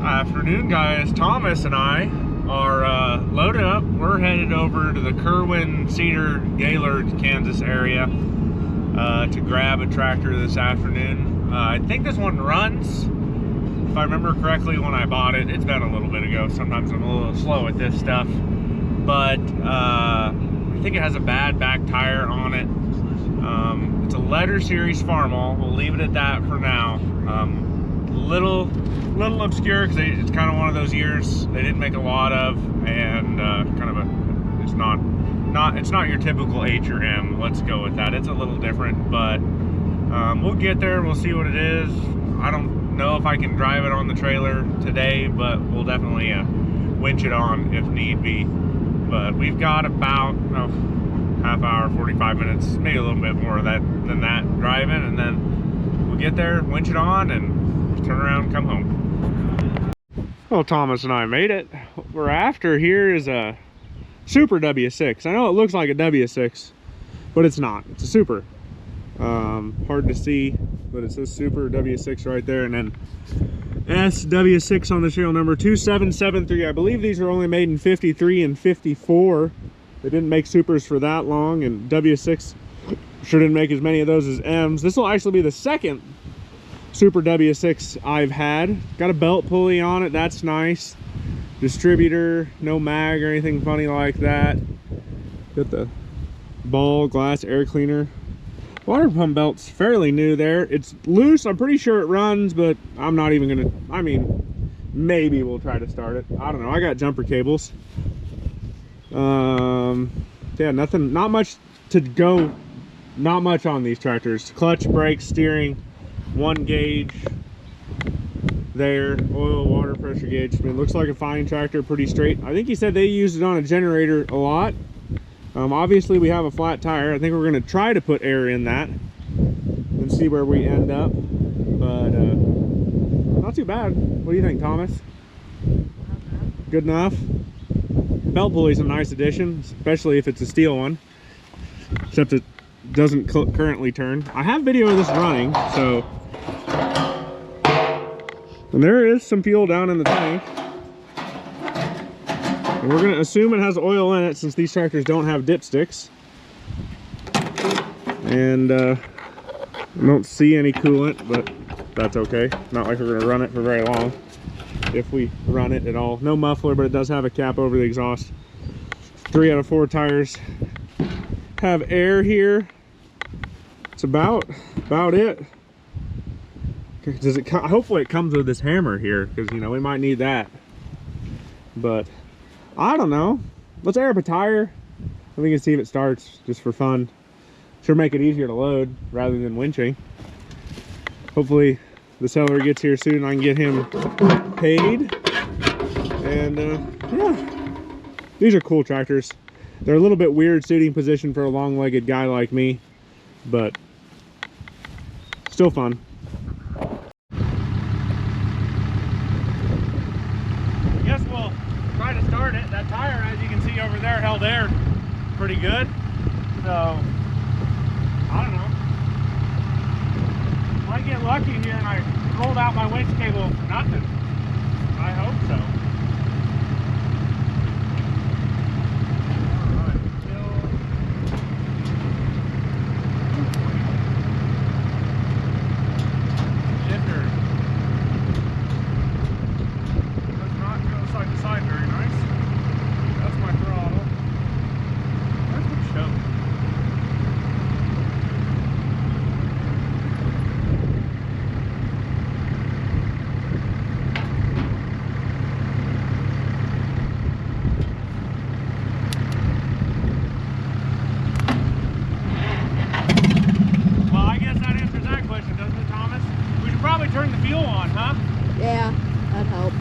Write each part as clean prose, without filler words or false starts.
Afternoon, guys. Thomas and I are loaded up. We're headed over to the Kerwin, Cedar, Gaylord, Kansas area to grab a tractor this afternoon. I think this one runs, if I remember correctly, when I bought it. It's been a little bit ago. Sometimes I'm a little slow at this stuff, but I think it has a bad back tire on it. It's a letter series Farmall. We'll leave it at that for now. Little obscure because it's kind of one of those years they didn't make a lot of, and kind of it's not your typical H or M. Let's go with that. It's a little different, but we'll get there. We'll see what it is. I don't know if I can drive it on the trailer today, but we'll definitely winch it on if need be. But we've got about half hour, 45 minutes, maybe a little bit more than that driving, and then we'll get there, winch it on, and turn around, come home. Well, Thomas and I made it. What we're after here is a Super W-6. I know it looks like a W-6, but it's not. It's a Super. Hard to see, but it says Super W-6 right there, and then SW6 on the serial number 2773. I believe these are only made in 53 and 54. They didn't make Supers for that long, and W6 sure didn't make as many of those as M's. This will actually be the second Super W6 I've had. Got a belt pulley on it, that's nice. Distributor, no mag or anything funny like that. Got the ball glass air cleaner. Water pump belt's fairly new there. It's loose, I'm pretty sure it runs, but I'm not even gonna, I mean, maybe we'll try to start it. I don't know, I got jumper cables. Yeah, nothing, not much to go, not much on these tractors. Clutch, brakes, steering, 1 gauge there, oil, water pressure gauge. I mean, it looks like a fine tractor, pretty straight. I think he said they used it on a generator a lot. Obviously we have a flat tire. I think we're going to try to put air in that and see where we end up, but not too bad. What do you think, Thomas? Good enough? Belt pulley's a nice addition, especially if it's a steel one, except it doesn't currently turn. I have video of this running, so, and there is some fuel down in the tank, and we're going to assume it has oil in it since these tractors don't have dipsticks, and I don't see any coolant, but that's okay. Not like we're going to run it for very long, if we run it at all. No muffler, but it does have a cap over the exhaust. 3 out of 4 tires have air here. It's about it. Does it hopefully it comes with this hammer here, because you know we might need that, but I don't know. Let's air up a tire and we can see if it starts, just for fun. Sure, make it easier to load rather than winching. Hopefully the seller gets here soon and I can get him paid. And yeah, these are cool tractors. They're a little bit weird seating position for a long-legged guy like me, but still fun. I guess we'll try to start it. That tire, as you can see over there, held air pretty good. So I don't know. Might get lucky here and I rolled out my winch cable for nothing. I hope so. Shifter does not go side to side very nice. That's my throttle. Where's the choke? Turn the fuel on, huh? Yeah, that'd help.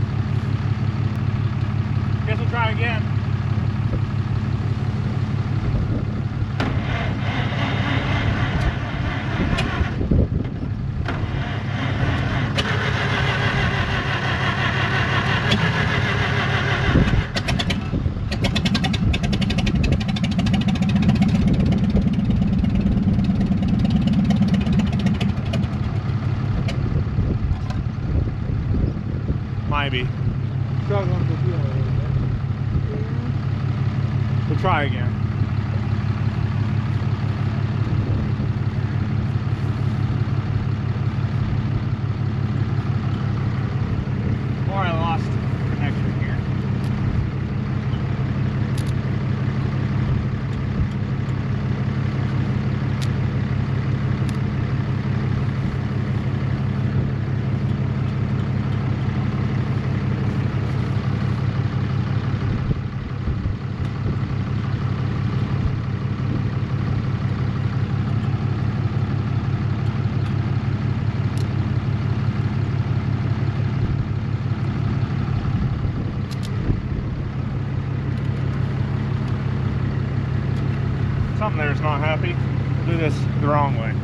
Guess we'll try again. Maybe. Struggling to feel a little bit. Yeah. We'll try again. Or I lost connection here. Something there's not happy. We'll do this the wrong way.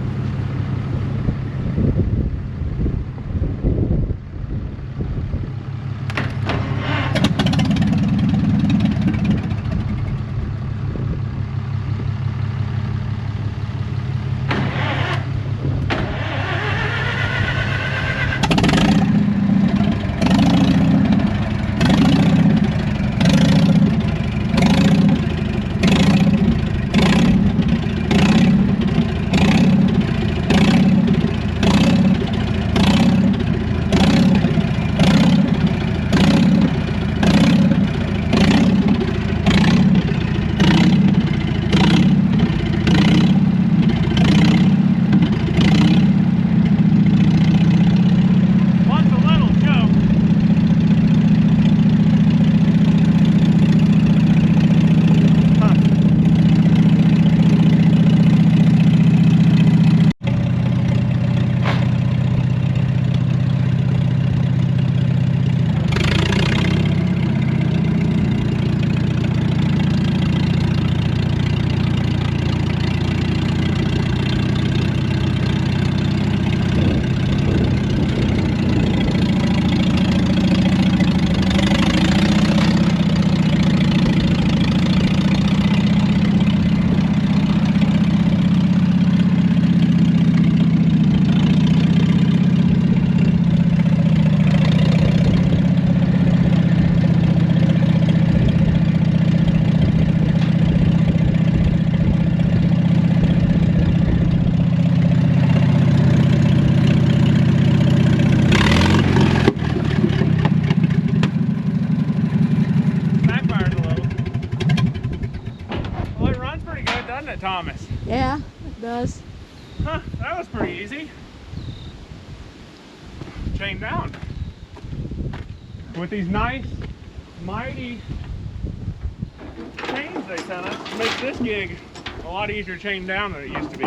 Thomas. Yeah, it does. Huh, that was pretty easy. Chain down. With these nice, mighty chains they sent us, it makes this gig a lot easier to chain down than it used to be.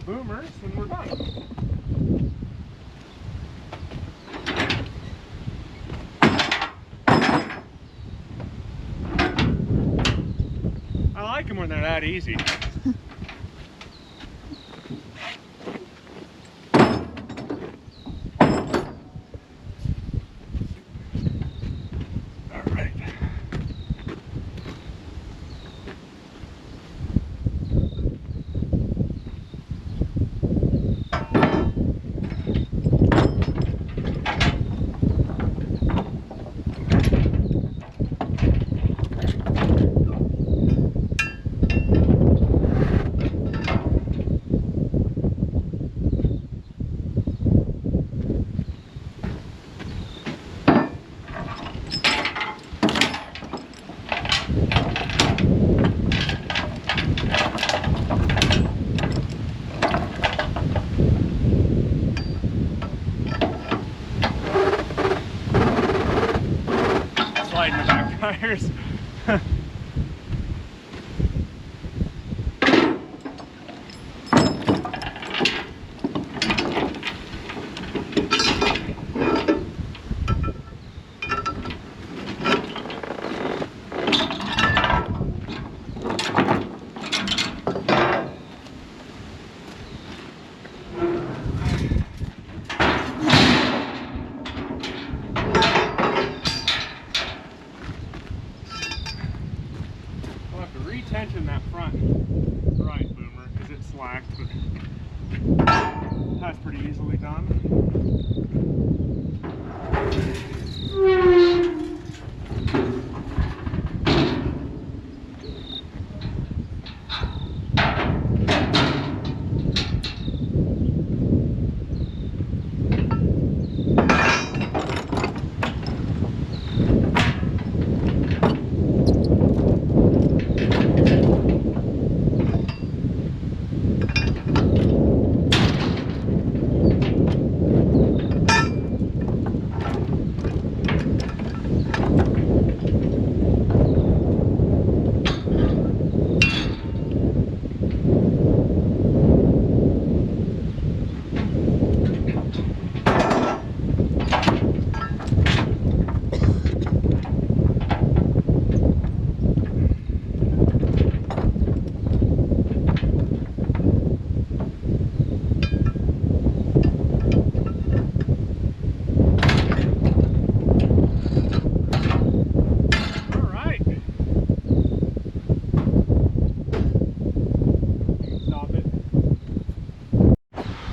Boomers, and we're done. I like them when they're that easy. tires. Retension that front right boomer because it slacked, but that's pretty easily done.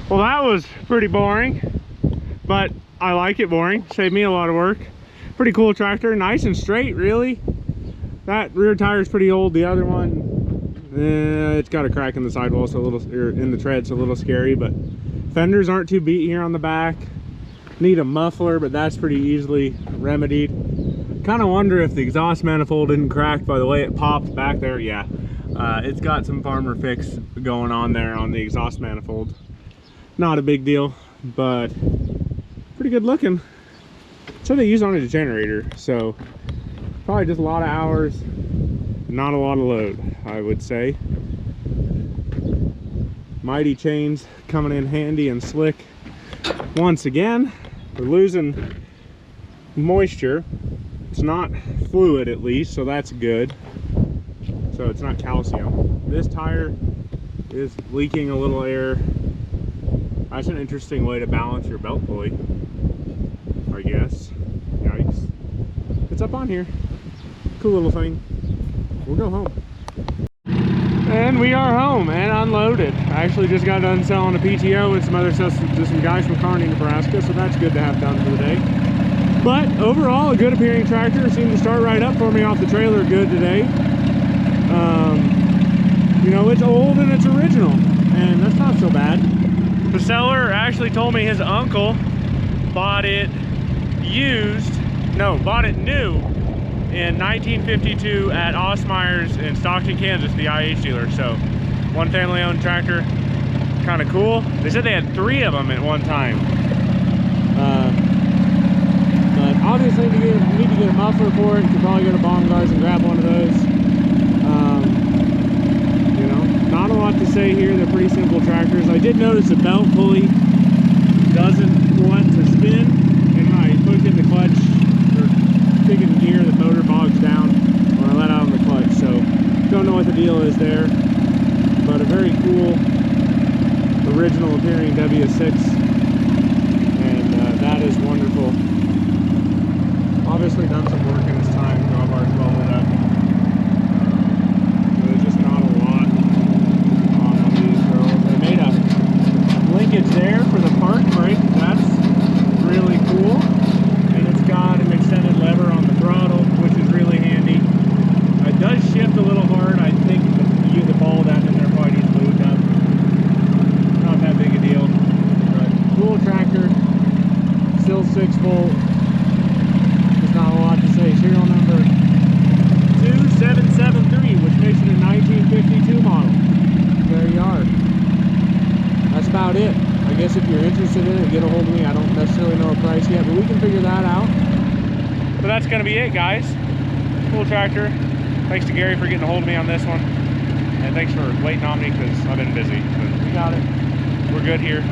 Well, that was pretty boring, but I like it boring. Saved me a lot of work. Pretty cool tractor, nice and straight, really. That rear tire is pretty old. The other one, it's got a crack in the sidewall, so a little, or in the tread, so a little scary. But fenders aren't too beat here on the back. Need a muffler, but that's pretty easily remedied. Kind of wonder if the exhaust manifold didn't crack by the way it popped back there. Yeah, it's got some farmer fix going on there on the exhaust manifold. Not a big deal, but pretty good looking. So they use on a generator, so probably just a lot of hours, not a lot of load, I would say. Mighty chains coming in handy and slick. Once again, we're losing moisture. It's not fluid at least, so that's good. So it's not calcium. This tire is leaking a little air. That's an interesting way to balance your belt pulley, I guess. Yikes. It's up on here. Cool little thing. We'll go home. And we are home and unloaded. I actually just got done selling a PTO with some other stuff to some guys from Kearney, Nebraska, so that's good to have done for the day. But overall, a good appearing tractor. Seemed to start right up for me off the trailer good today. You know, it's old and it's original, and that's not so bad. The seller actually told me his uncle bought it bought it new in 1952 at Osmeyer's in Stockton, Kansas, the IH dealer. So one family owned tractor, kind of cool. They said they had 3 of them at one time. But obviously you need to get a muffler for it. You could probably go to Baumgart's and grab one of those. You know, not a lot to say here. They're pretty simple tractors. I did notice the belt pulley doesn't want to spin, and when I put in the clutch or kick in gear, the motor bogs down when I let out on the clutch. So don't know what the deal is there, but a very cool original appearing W-6, and that is wonderful. Obviously done some work in his time. Drawbars welded up. There's just not a lot on these girls. They made a linkage there for the park brake. That's really cool. And it's got an extended lever on the throttle, which is really handy. It does shift a little hard. I think the ball that in there probably needs lubed up. Not that big a deal. But cool tractor. Still 6-volt. There's not a lot to say. Serial number 2773, which makes it a 1952 model. There you are. That's about it. I guess if you're interested in it, get a hold of me. I don't necessarily know a price yet, but we can figure that out. But that's going to be it, guys. cool tractor. Thanks to Gary for getting a hold of me on this one. And thanks for waiting on me because I've been busy. But we got it. We're good here.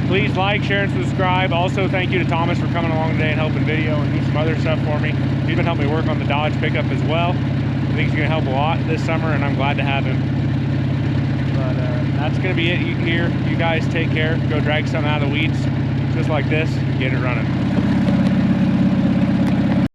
Please like, share, and subscribe. Also, thank you to Thomas for coming along today and helping video and do some other stuff for me. He's been helping me work on the Dodge pickup as well. I think he's going to help a lot this summer, and I'm glad to have him. But that's going to be it here. You guys take care. Go drag something out of the weeds just like this. Get it running.